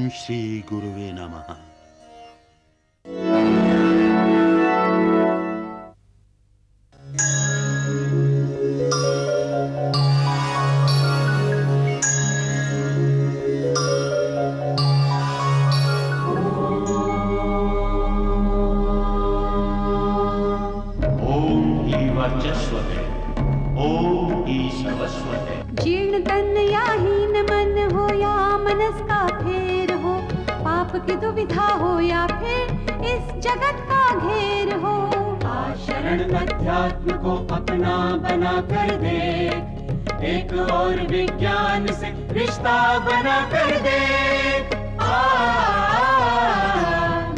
श्री गुरुवे नमः। जीर्ण तन या हीन मन हो या मनस का फेर हो, पाप की दुविधा हो या फिर इस जगत का घेर हो, शरण अध्यात्म को अपना बना कर दे, एक और विज्ञान से रिश्ता बना कर दे।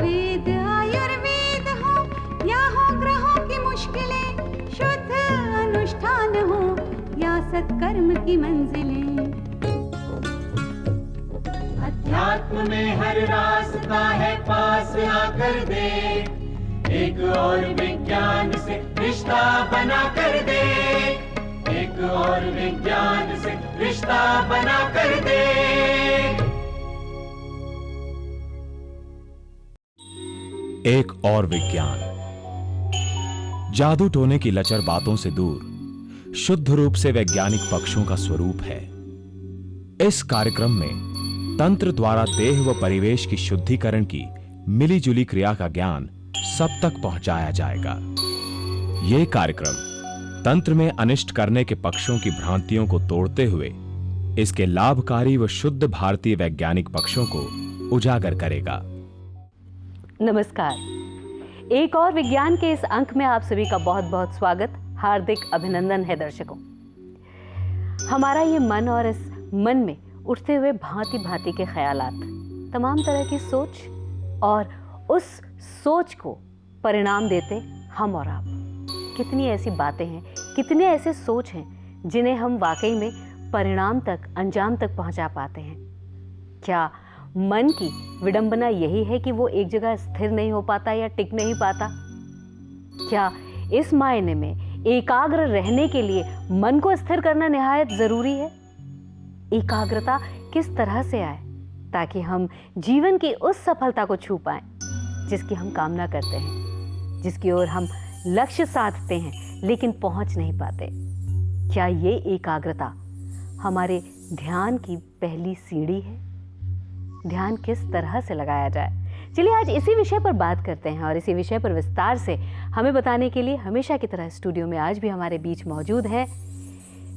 वेद आयुर्वेद हो या हो ग्रहों की मुश्किलें, शुद्ध अनुष्ठान हो या सत्कर्म की मंजिलें, अध्यात्म में हर रास्ता है पास आकर दे, एक और विज्ञान से रिश्ता बना कर दे, एक और विज्ञान से रिश्ता बना कर दे। एक और विज्ञान जादू टोने की लचर बातों से दूर शुद्ध रूप से वैज्ञानिक पक्षों का स्वरूप है। इस कार्यक्रम में तंत्र द्वारा देह व परिवेश की शुद्धिकरण की मिलीजुली क्रिया का ज्ञान सब तक पहुंचाया जाएगा। यह कार्यक्रम तंत्र में अनिष्ट करने के पक्षों की भ्रांतियों को तोड़ते हुए इसके लाभकारी व शुद्ध भारतीय वैज्ञानिक पक्षों को उजागर करेगा। नमस्कार, एक और विज्ञान के इस अंक में आप सभी का बहुत बहुत स्वागत, हार्दिक अभिनंदन है दर्शकों। हमारा ये मन और इस मन में उठते हुए भांति भांति के ख्यालात, तमाम तरह की सोच और उस सोच को परिणाम देते हम और आप। कितनी ऐसी बातें हैं, कितने ऐसे सोच हैं जिन्हें हम वाकई में परिणाम तक, अंजाम तक पहुंचा पाते हैं। क्या मन की विडंबना यही है कि वो एक जगह स्थिर नहीं हो पाता या टिक नहीं पाता? क्या इस मायने में एकाग्र रहने के लिए मन को स्थिर करना निहायत जरूरी है? एकाग्रता किस तरह से आए ताकि हम जीवन की उस सफलता को छू पाएं जिसकी हम कामना करते हैं, जिसकी ओर हम लक्ष्य साधते हैं लेकिन पहुंच नहीं पाते? क्या ये एकाग्रता हमारे ध्यान की पहली सीढ़ी है? ध्यान किस तरह से लगाया जाए? चलिए आज इसी विषय पर बात करते हैं और इसी विषय पर विस्तार से हमें बताने के लिए हमेशा की तरह स्टूडियो में आज भी हमारे बीच मौजूद है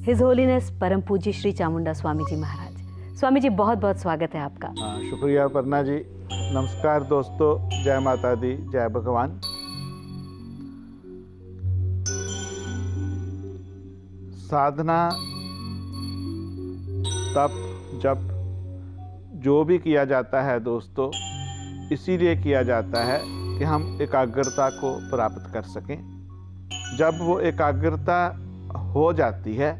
हिज होलीनेस परम पूज्य श्री चामुंडा स्वामी जी महाराज। स्वामी जी, बहुत बहुत स्वागत है आपका। शुक्रिया अपर्णा जी। नमस्कार दोस्तों, जय माता दी, जय भगवान। साधना, तप, जप जो भी किया जाता है दोस्तों, इसीलिए किया जाता है कि हम एकाग्रता को प्राप्त कर सकें। जब वो एकाग्रता हो जाती है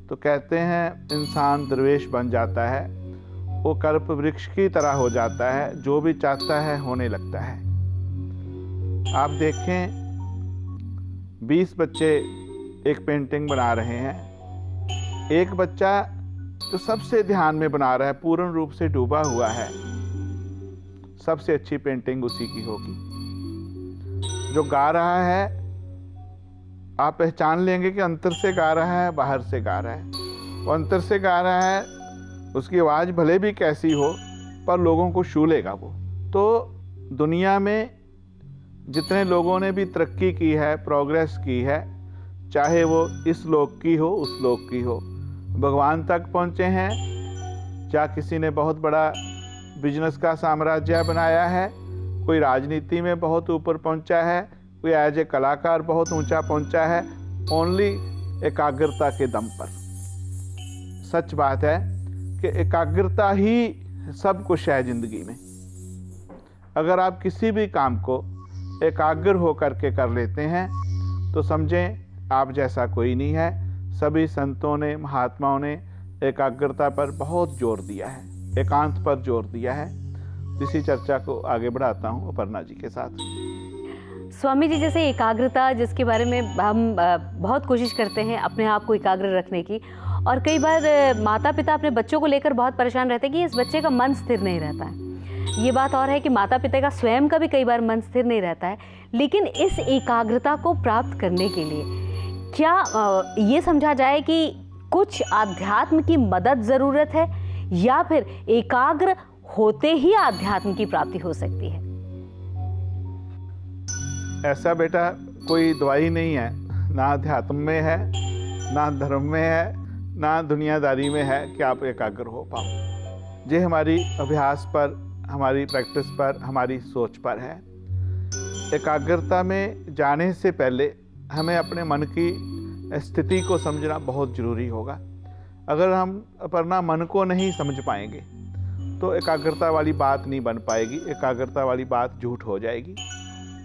तो कहते हैं इंसान दरवेश बन जाता है, वो कल्प वृक्ष की तरह हो जाता है, जो भी चाहता है होने लगता है। आप देखें 20 बच्चे एक पेंटिंग बना रहे हैं, एक बच्चा तो सबसे ध्यान में बना रहा है, पूर्ण रूप से डूबा हुआ है, सबसे अच्छी पेंटिंग उसी की होगी। जो गा रहा है आप पहचान लेंगे कि अंतर से गा रहा है, बाहर से गा रहा है। वो अंतर से गा रहा है, उसकी आवाज़ भले भी कैसी हो पर लोगों को छू लेगा वो। तो दुनिया में जितने लोगों ने भी तरक्की की है, प्रोग्रेस की है, चाहे वो इस लोक की हो, उस लोक की हो, भगवान तक पहुँचे हैं, या किसी ने बहुत बड़ा बिजनेस का साम्राज्य बनाया है, कोई राजनीति में बहुत ऊपर पहुंचा है, कोई एज ए कलाकार बहुत ऊंचा पहुंचा है, ओनली एकाग्रता के दम पर। सच बात है कि एकाग्रता ही सब कुछ है जिंदगी में। अगर आप किसी भी काम को एकाग्र होकर के कर लेते हैं तो समझें आप जैसा कोई नहीं है। सभी संतों ने, महात्माओं ने एकाग्रता पर बहुत जोर दिया है, एकांत पर जोर दिया है। इसी चर्चा को आगे बढ़ाता हूँ अपर्णा जी के साथ। स्वामी जी, जैसे एकाग्रता जिसके बारे में हम बहुत कोशिश करते हैं अपने आप को एकाग्र रखने की, और कई बार माता पिता अपने बच्चों को लेकर बहुत परेशान रहते हैं कि इस बच्चे का मन स्थिर नहीं रहता है। ये बात और है कि माता पिता का स्वयं का भी कई बार मन स्थिर नहीं रहता है। लेकिन इस एकाग्रता को प्राप्त करने के लिए क्या ये समझा जाए कि कुछ आध्यात्म की मदद ज़रूरत है, या फिर एकाग्र होते ही आध्यात्म की प्राप्ति हो सकती है? ऐसा बेटा कोई दवाई नहीं है, ना अध्यात्म में है, ना धर्म में है, ना दुनियादारी में है कि आप एकाग्र हो पाओ। ये हमारी अभ्यास पर, हमारी प्रैक्टिस पर, हमारी सोच पर है। एकाग्रता में जाने से पहले हमें अपने मन की स्थिति को समझना बहुत ज़रूरी होगा। अगर हम अपना मन को नहीं समझ पाएंगे तो एकाग्रता वाली बात नहीं बन पाएगी, एकाग्रता वाली बात झूठ हो जाएगी।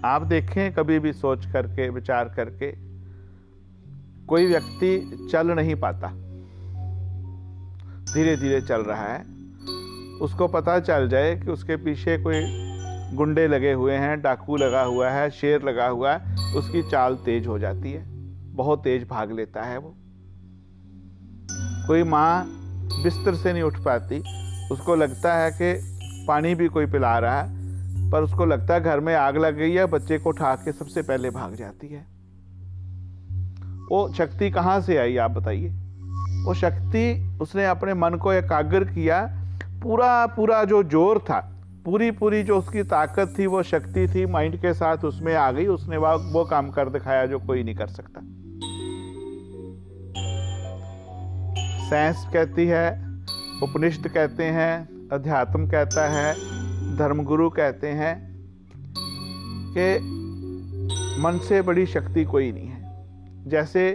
आप देखें, कभी भी सोच करके, विचार करके, कोई व्यक्ति चल नहीं पाता, धीरे धीरे चल रहा है, उसको पता चल जाए कि उसके पीछे कोई गुंडे लगे हुए हैं, डाकू लगा हुआ है, शेर लगा हुआ है, उसकी चाल तेज हो जाती है, बहुत तेज भाग लेता है वो। कोई माँ बिस्तर से नहीं उठ पाती, उसको लगता है कि पानी भी कोई पिला रहा है, पर उसको लगता है घर में आग लग गई है, बच्चे को उठा के सबसे पहले भाग जाती है। वो शक्ति कहाँ से आई आप बताइए? वो शक्ति उसने अपने मन को एकाग्र किया, पूरा जो जोर था, पूरी जो उसकी ताकत थी, वो शक्ति थी, माइंड के साथ उसमें आ गई, उसने वो काम कर दिखाया जो कोई नहीं कर सकता। साइंस कहती है, उपनिषद कहते हैं, अध्यात्म कहता है, धर्मगुरु कहते हैं कि मन से बड़ी शक्ति कोई नहीं है। जैसे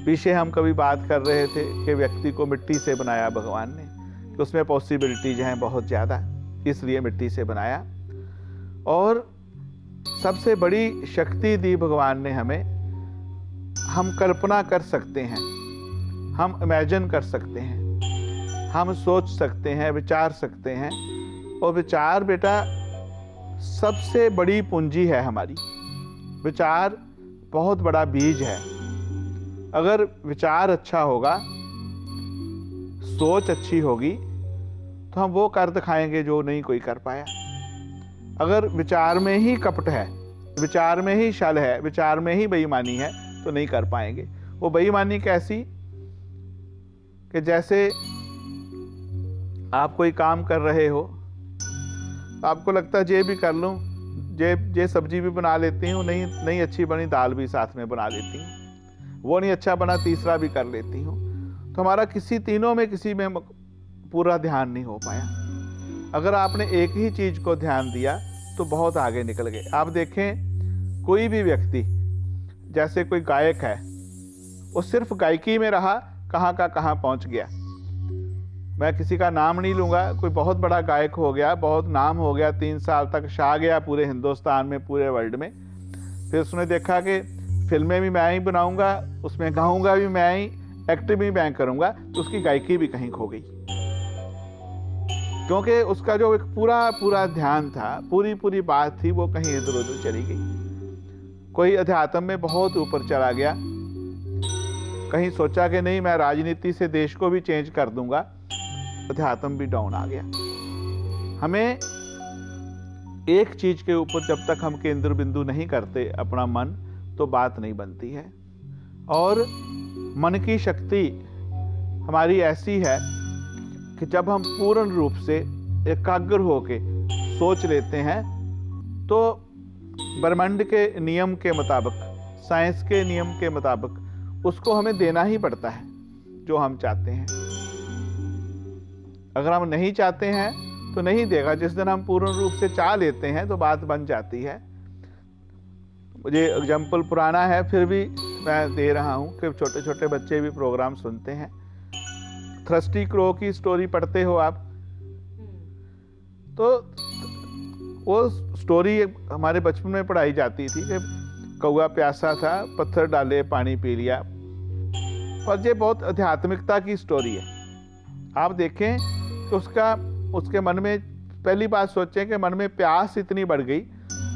पीछे हम कभी बात कर रहे थे कि व्यक्ति को मिट्टी से बनाया भगवान ने, कि उसमें पॉसिबिलिटीज हैं बहुत ज़्यादा, इसलिए मिट्टी से बनाया। और सबसे बड़ी शक्ति दी भगवान ने हमें, हम कल्पना कर सकते हैं, हम इमेजिन कर सकते हैं, हम सोच सकते हैं, विचार सकते हैं। और विचार बेटा सबसे बड़ी पूंजी है हमारी। विचार बहुत बड़ा बीज है। अगर विचार अच्छा होगा, सोच अच्छी होगी, तो हम वो कर दिखाएंगे जो नहीं कोई कर पाया। अगर विचार में ही कपट है, विचार में ही छल है, विचार में ही बेईमानी है, तो नहीं कर पाएंगे। वो बेईमानी कैसी? कि जैसे आप कोई काम कर रहे हो, आपको लगता है ये भी कर लूँ, ये सब्जी भी बना लेती हूँ, नहीं अच्छी बनी दाल भी साथ में बना लेती हूँ, वो नहीं अच्छा बना तीसरा भी कर लेती हूँ। तो हमारा तीनों में किसी में पूरा ध्यान नहीं हो पाया। अगर आपने एक ही चीज़ को ध्यान दिया तो बहुत आगे निकल गए। आप देखें, कोई भी व्यक्ति, जैसे कोई गायक है, वो सिर्फ गायकी में रहा, कहाँ का कहाँ पहुँच गया। मैं किसी का नाम नहीं लूँगा, कोई बहुत बड़ा गायक हो गया, बहुत नाम हो गया, 3 साल तक छा गया पूरे हिंदुस्तान में, पूरे वर्ल्ड में। फिर उसने देखा कि फिल्में भी मैं ही बनाऊँगा, उसमें गाऊँगा भी मैं ही, एक्टिंग भी मैं करूँगा, तो उसकी गायकी भी कहीं खो गई। क्योंकि उसका जो एक पूरा ध्यान था, पूरी बात थी, वो कहीं इधर उधर चली गई। कोई अध्यात्म में बहुत ऊपर चला गया, कहीं सोचा कि नहीं मैं राजनीति से देश को भी चेंज कर दूंगा, अध्यात्म भी डाउन आ गया। हमें एक चीज के ऊपर जब तक हम केंद्र बिंदु नहीं करते अपना मन, तो बात नहीं बनती है। और मन की शक्ति हमारी ऐसी है कि जब हम पूर्ण रूप से एकाग्र होके सोच लेते हैं, तो ब्रह्मांड के नियम के मुताबिक, साइंस के नियम के मुताबिक उसको हमें देना ही पड़ता है जो हम चाहते हैं। अगर हम नहीं चाहते हैं तो नहीं देगा। जिस दिन हम पूर्ण रूप से चाह लेते हैं तो बात बन जाती है। मुझे एग्जाम्पल पुराना है, फिर भी मैं दे रहा हूँ कि छोटे छोटे बच्चे भी प्रोग्राम सुनते हैं। थ्रस्टी क्रो की स्टोरी पढ़ते हो आप? तो वो स्टोरी हमारे बचपन में पढ़ाई जाती थी कि कौवा प्यासा था, पत्थर डाले पानी पी लिया। और ये बहुत आध्यात्मिकता की स्टोरी है। आप देखें कि उसके मन में, पहली बात सोचें कि मन में प्यास इतनी बढ़ गई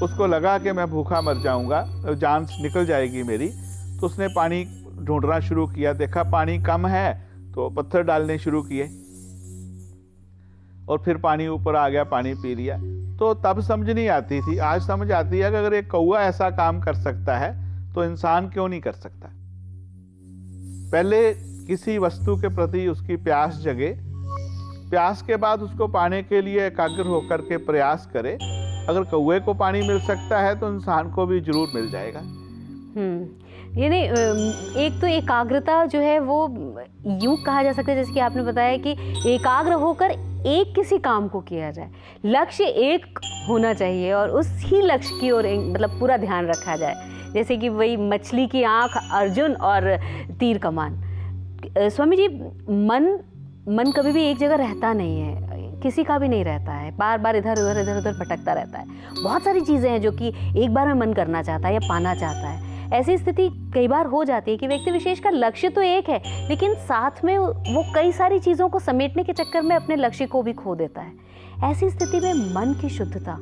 उसको लगा कि मैं भूखा मर जाऊंगा, जान निकल जाएगी मेरी, तो उसने पानी ढूंढना शुरू किया। देखा पानी कम है तो पत्थर डालने शुरू किए और फिर पानी ऊपर आ गया, पानी पी लिया। तो तब समझ नहीं आती थी, आज समझ आती है कि अगर एक कौवा ऐसा काम कर सकता है तो इंसान क्यों नहीं कर सकता। पहले किसी वस्तु के प्रति उसकी प्यास जगे, प्यास के बाद उसको पाने के लिए एकाग्र होकर के प्रयास करे। अगर कौवे को पानी मिल सकता है तो इंसान को भी जरूर मिल जाएगा। यानी एक तो एकाग्रता जो है वो यूं कहा जा सकता है, जैसे कि आपने बताया कि एकाग्र होकर एक किसी काम को किया जाए, लक्ष्य एक होना चाहिए और उसी लक्ष्य की ओर मतलब पूरा ध्यान रखा जाए। जैसे कि वही मछली की आंख अर्जुन और तीर कमान। स्वामी जी, मन कभी भी एक जगह रहता नहीं है, किसी का भी नहीं रहता है, बार बार इधर उधर भटकता रहता है। बहुत सारी चीज़ें हैं जो कि एक बार में मन करना चाहता है या पाना चाहता है। ऐसी स्थिति कई बार हो जाती है कि व्यक्ति विशेष का लक्ष्य तो एक है, लेकिन साथ में वो कई सारी चीज़ों को समेटने के चक्कर में अपने लक्ष्य को भी खो देता है। ऐसी स्थिति में मन की शुद्धता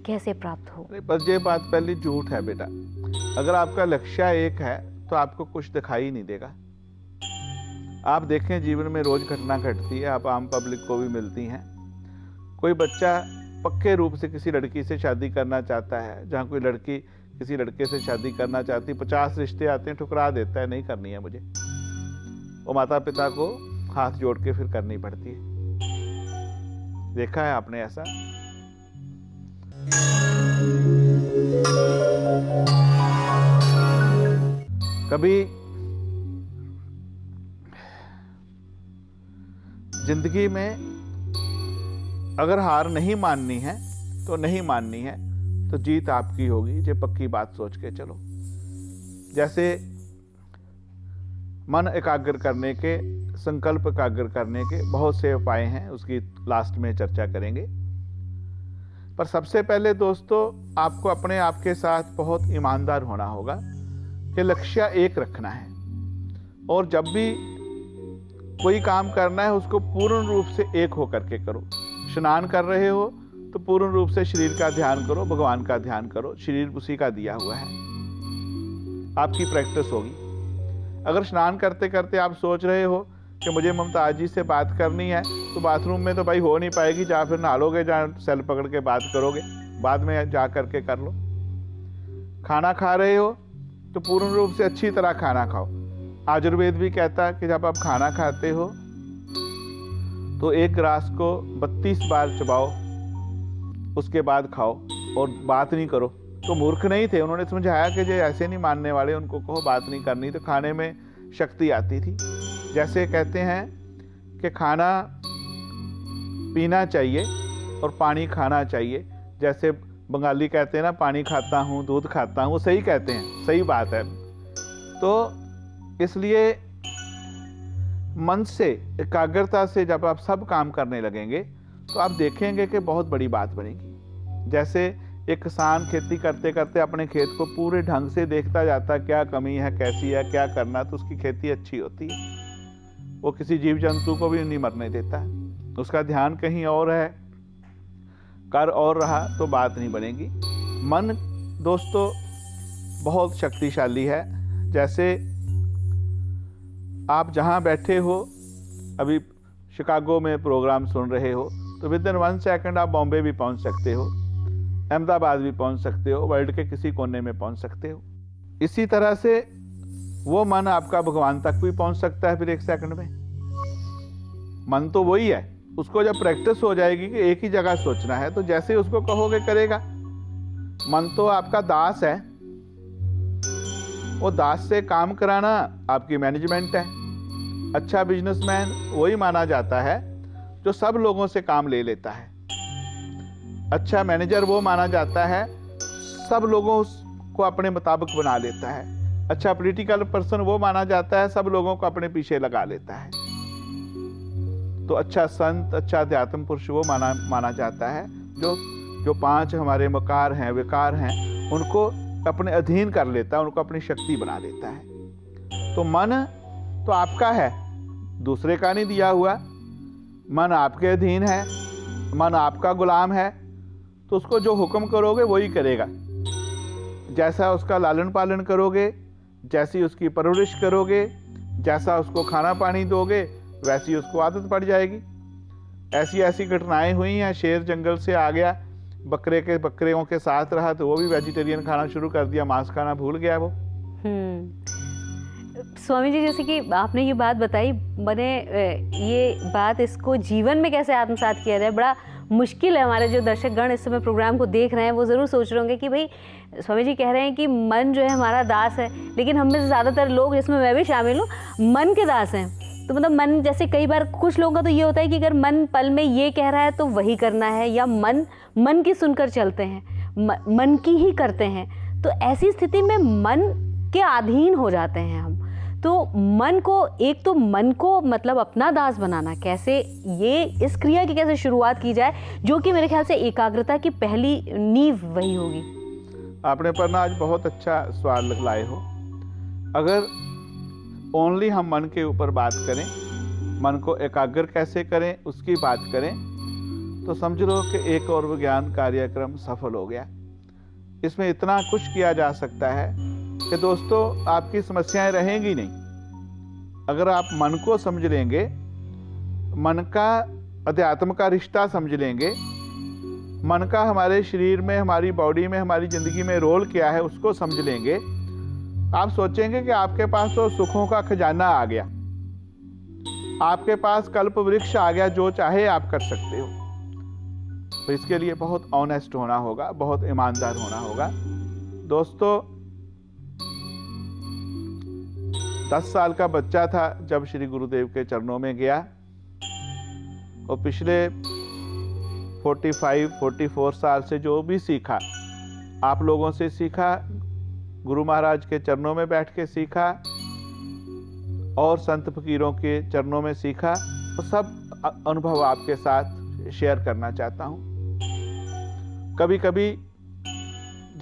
कैसे प्राप्त हो? पर ये बात पहले झूठ है बेटा। अगर आपका लक्ष्य एक है तो आपको कुछ दिखाई नहीं देगा। आप देखें, जीवन में रोज घटना घटती है, आप आम पब्लिक को भी मिलती हैं। कोई बच्चा पक्के रूप से किसी लड़की से शादी करना चाहता है, जहाँ कोई लड़की किसी लड़के से शादी करना चाहती, 50 रिश्ते आते हैं, ठुकरा देता है, नहीं करनी है मुझे। वो माता पिता को हाथ जोड़ के फिर करनी पड़ती है। देखा है आपने ऐसा? कभी जिंदगी में अगर हार नहीं माननी है तो नहीं माननी है, तो जीत आपकी होगी। ये पक्की बात सोच के चलो। जैसे मन एकाग्र करने के, संकल्प एकाग्र करने के बहुत से उपाय हैं, उसकी लास्ट में चर्चा करेंगे। पर सबसे पहले दोस्तों, आपको अपने आप के साथ बहुत ईमानदार होना होगा कि लक्ष्य एक रखना है, और जब भी कोई काम करना है उसको पूर्ण रूप से एक होकर के करो। स्नान कर रहे हो तो पूर्ण रूप से शरीर का ध्यान करो, भगवान का ध्यान करो, शरीर उसी का दिया हुआ है। आपकी प्रैक्टिस होगी। अगर स्नान करते करते आप सोच रहे हो कि मुझे ममताज जी से बात करनी है, तो बाथरूम में तो भाई हो नहीं पाएगी, जहाँ फिर नहा लोगे, जहाँ सेल पकड़ के बात करोगे, बाद में जा करके कर लो। खाना खा रहे हो तो पूर्ण रूप से अच्छी तरह खाना खाओ। आयुर्वेद भी कहता है कि जब आप खाना खाते हो तो एक गिलास को 32 बार चबाओ, उसके बाद खाओ और बात नहीं करो। तो मूर्ख नहीं थे, उन्होंने समझाया कि जो ऐसे नहीं मानने वाले उनको कहो बात नहीं करनी, तो खाने में शक्ति आती थी। जैसे कहते हैं कि खाना पीना चाहिए और पानी खाना चाहिए। जैसे बंगाली कहते हैं ना, पानी खाता हूँ दूध खाता हूँ, वो सही कहते हैं, सही बात है। तो इसलिए मन से, एकाग्रता से जब आप सब काम करने लगेंगे तो आप देखेंगे कि बहुत बड़ी बात बनेगी। जैसे एक किसान खेती करते करते अपने खेत को पूरे ढंग से देखता जाता, क्या कमी है, कैसी है, क्या करना, तो उसकी खेती अच्छी होती है। वो किसी जीव जंतु को भी नहीं मरने देता है, उसका ध्यान कहीं और है, कर और रहा तो बात नहीं बनेगी। मन दोस्तों बहुत शक्तिशाली है। जैसे आप जहाँ बैठे हो, अभी शिकागो में प्रोग्राम सुन रहे हो, तो विद इन 1 सेकंड आप बॉम्बे भी पहुँच सकते हो, अहमदाबाद भी पहुँच सकते हो, वर्ल्ड के किसी कोने में पहुँच सकते हो। इसी तरह से वो मन आपका भगवान तक भी पहुँच सकता है फिर 1 सेकंड में। मन तो वही है, उसको जब प्रैक्टिस हो जाएगी कि एक ही जगह सोचना है, तो जैसे ही उसको कहोगे करेगा। मन तो आपका दास है, वो दास से काम कराना आपकी मैनेजमेंट है। अच्छा बिजनेसमैन वही माना जाता है जो सब लोगों से काम ले लेता है। अच्छा मैनेजर वो माना जाता है सब लोगों को अपने मुताबिक बना लेता है। अच्छा पॉलिटिकल पर्सन वो माना जाता है सब लोगों को अपने पीछे लगा लेता है। तो अच्छा संत, अच्छा अध्यात्म पुरुष वो माना जाता है जो 5 हमारे मकार हैं, विकार हैं, उनको अपने अधीन कर लेता है, उनको अपनी शक्ति बना लेता है। तो मन तो आपका है, दूसरे का नहीं दिया हुआ। मन आपके अधीन है, मन आपका गुलाम है, तो उसको जो हुक्म करोगे वही करेगा। जैसा उसका लालन पालन करोगे, जैसी उसकी परवरिश करोगे, जैसा उसको खाना पानी दोगे, वैसी उसको आदत पड़ जाएगी। ऐसी ऐसी घटनाएं हुई हैं, शेर जंगल से आ गया, बकरियों के साथ रहा तो वो भी वेजिटेरियन खाना शुरू कर दिया, मांस खाना भूल गया वो। स्वामी जी, जैसे कि आपने ये बात बताई, मैंने ये बात इसको जीवन में कैसे आत्मसात किया जाए, बड़ा मुश्किल है। हमारे जो दर्शकगण इस समय प्रोग्राम को देख रहे हैं वो ज़रूर सोच रहे होंगे कि भाई स्वामी जी कह रहे हैं कि मन जो है हमारा दास है, लेकिन हम में से ज़्यादातर लोग, जिसमें मैं भी शामिल हूँ, मन के दास हैं। तो मतलब मन, जैसे कई बार कुछ लोगों का तो ये होता है कि अगर मन पल में ये कह रहा है तो वही करना है, या मन की सुनकर चलते हैं, मन की ही करते हैं। तो ऐसी स्थिति में मन के अधीन हो जाते हैं हम। तो मन को मतलब अपना दास बनाना कैसे, ये इस क्रिया की कैसे शुरुआत की जाए, जो कि मेरे ख्याल से एकाग्रता की पहली नींव वही होगी। आपने पर आज बहुत अच्छा सवाल लाए हो। अगर ओनली हम मन के ऊपर बात करें, मन को एकाग्र कैसे करें उसकी बात करें, तो समझ लो कि एक और विज्ञान कार्यक्रम सफल हो गया। इसमें इतना कुछ किया जा सकता है कि दोस्तों आपकी समस्याएं रहेंगी नहीं। अगर आप मन को समझ लेंगे, मन का अध्यात्म का रिश्ता समझ लेंगे, मन का हमारे शरीर में, हमारी बॉडी में, हमारी ज़िंदगी में रोल क्या है उसको समझ लेंगे, आप सोचेंगे कि आपके पास तो सुखों का खजाना आ गया, आपके पास कल्प वृक्ष आ गया, जो चाहे आप कर सकते हो। तो इसके लिए बहुत ऑनेस्ट होना होगा, बहुत ईमानदार होना होगा। दोस्तों 10 साल का बच्चा था जब श्री गुरुदेव के चरणों में गया, और पिछले 45-44 साल से जो भी सीखा, आप लोगों से सीखा, गुरु महाराज के चरणों में बैठ के सीखा, और संत फकीरों के चरणों में सीखा, वो सब अनुभव आपके साथ शेयर करना चाहता हूँ। कभी कभी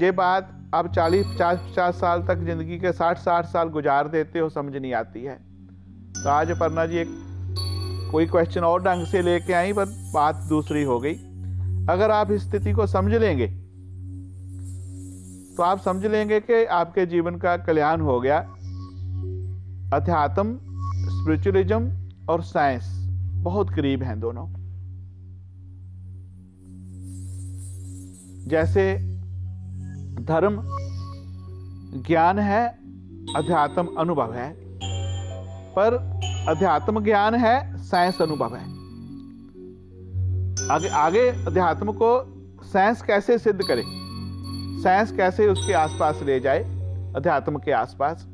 ये बात आप 40-50 साल तक जिंदगी के 60-60 साल गुजार देते हो, समझ नहीं आती है। तो आज अपर्णा जी एक कोई क्वेश्चन और ढंग से लेके आई, पर बात दूसरी हो गई। अगर आप इस स्थिति को समझ लेंगे तो आप समझ लेंगे कि आपके जीवन का कल्याण हो गया। अध्यात्म, स्पिरिचुअलिज्म और साइंस बहुत करीब हैं दोनों। जैसे धर्म ज्ञान है, अध्यात्म अनुभव है, पर अध्यात्म ज्ञान है, साइंस अनुभव है। आगे अध्यात्म को साइंस कैसे सिद्ध करे, साइंस कैसे उसके आसपास ले जाए, अध्यात्म के आसपास।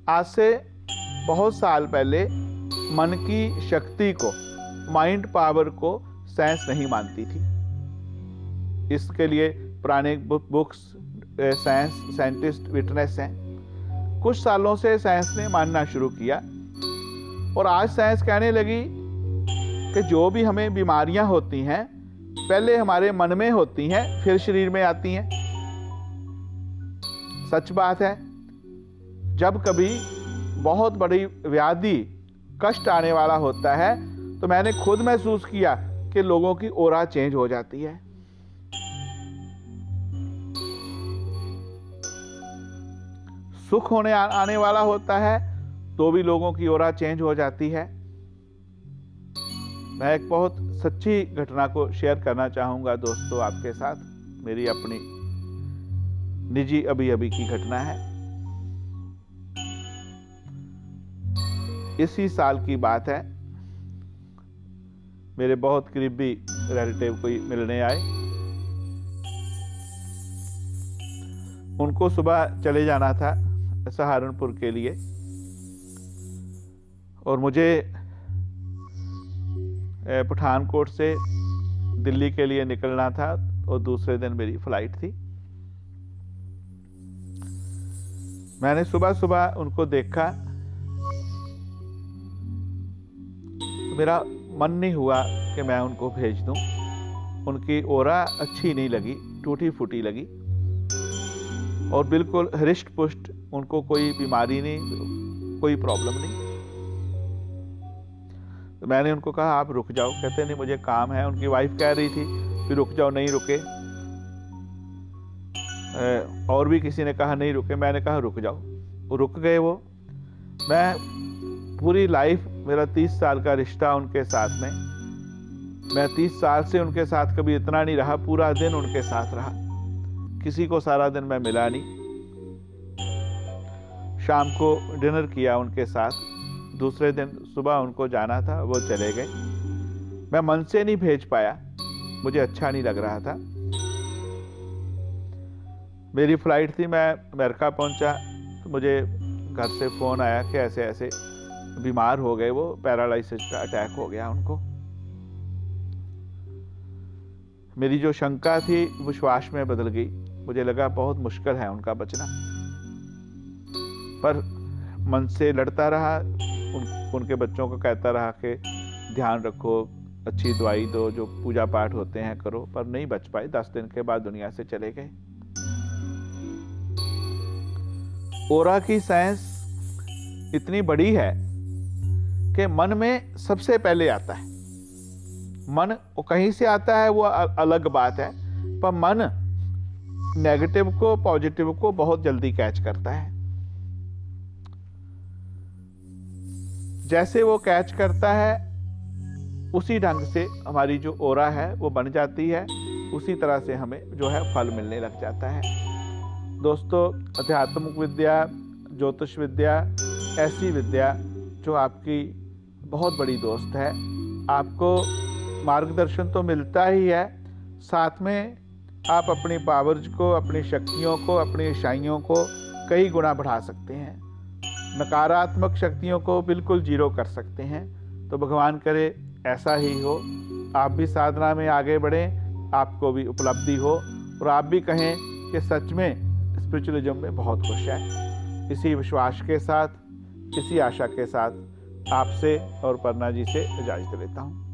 आज से बहुत साल पहले मन की शक्ति को, माइंड पावर को साइंस नहीं मानती थी। इसके लिए पुराने बुक्स, साइंटिस्ट विटनेस हैं। कुछ सालों से साइंस ने मानना शुरू किया, और आज साइंस कहने लगी कि जो भी हमें बीमारियां होती हैं पहले हमारे मन में होती हैं, फिर शरीर में आती हैं। सच बात है। जब कभी बहुत बड़ी व्याधि, कष्ट आने वाला होता है, तो मैंने खुद महसूस किया कि लोगों की ऑरा चेंज हो जाती है। सुख होने आने वाला होता है तो भी लोगों की ऑरा चेंज हो जाती है। मैं एक बहुत सच्ची घटना को शेयर करना चाहूंगा दोस्तों आपके साथ। मेरी अपनी निजी अभी की घटना है। इसी साल की बात है। मेरे बहुत करीबी रिलेटिव कोई मिलने आए। उनको सुबह चले जाना था सहारनपुर के लिए, और मुझे पठानकोट से दिल्ली के लिए निकलना था, और दूसरे दिन मेरी फ्लाइट थी। मैंने सुबह सुबह उनको देखा, मेरा मन नहीं हुआ कि मैं उनको भेज दूं। उनकी ऑरा अच्छी नहीं लगी, टूटी फूटी लगी, और बिल्कुल हृष्ट पुष्ट, उनको कोई बीमारी नहीं, कोई प्रॉब्लम नहीं। तो मैंने उनको कहा आप रुक जाओ। कहते नहीं मुझे काम है। उनकी वाइफ कह रही थी फिर रुक जाओ, नहीं रुके। और भी किसी ने कहा नहीं रुके, मैंने कहा रुक जाओ, वो रुक गए। वो मैं पूरी लाइफ, मेरा 30 साल का रिश्ता उनके साथ में, मैं 30 साल से उनके साथ कभी इतना नहीं रहा, पूरा दिन उनके साथ रहा, किसी को सारा दिन मैं मिला नहीं। शाम को डिनर किया उनके साथ, दूसरे दिन सुबह उनको जाना था, वो चले गए। मैं मन से नहीं भेज पाया, मुझे अच्छा नहीं लग रहा था। मेरी फ्लाइट थी, मैं अमेरिका पहुंचा तो मुझे घर से फ़ोन आया कि ऐसे ऐसे बीमार हो गए, वो पैरालिसिस का अटैक हो गया उनको। मेरी जो शंका थी विश्वास में बदल गई, मुझे लगा बहुत मुश्किल है उनका बचना, पर मन से लड़ता रहा, उनके बच्चों को कहता रहा कि ध्यान रखो, अच्छी दवाई दो, जो पूजा पाठ होते हैं करो, पर नहीं बच पाए। 10 दिन के बाद दुनिया से चले गए। ओरा की साइंस इतनी बड़ी है कि मन में सबसे पहले आता है। मन वो कहीं से आता है वो अलग बात है, पर मन नेगेटिव को पॉजिटिव को बहुत जल्दी कैच करता है। जैसे वो कैच करता है उसी ढंग से हमारी जो ओरा है वो बन जाती है, उसी तरह से हमें जो है फल मिलने लग जाता है। दोस्तों, आध्यात्मिक विद्या, ज्योतिष विद्या ऐसी विद्या जो आपकी बहुत बड़ी दोस्त है। आपको मार्गदर्शन तो मिलता ही है, साथ में आप अपनी पावर्स को, अपनी शक्तियों को, अपनी ईशाइयों को कई गुना बढ़ा सकते हैं। नकारात्मक शक्तियों को बिल्कुल जीरो कर सकते हैं। तो भगवान करे ऐसा ही हो, आप भी साधना में आगे बढ़ें, आपको भी उपलब्धि हो और आप भी कहें कि सच में स्पिरिचुअलिज्म में बहुत खुश है। इसी विश्वास के साथ, इसी आशा के साथ आपसे और परना जी से इजाज़त लेता हूँ।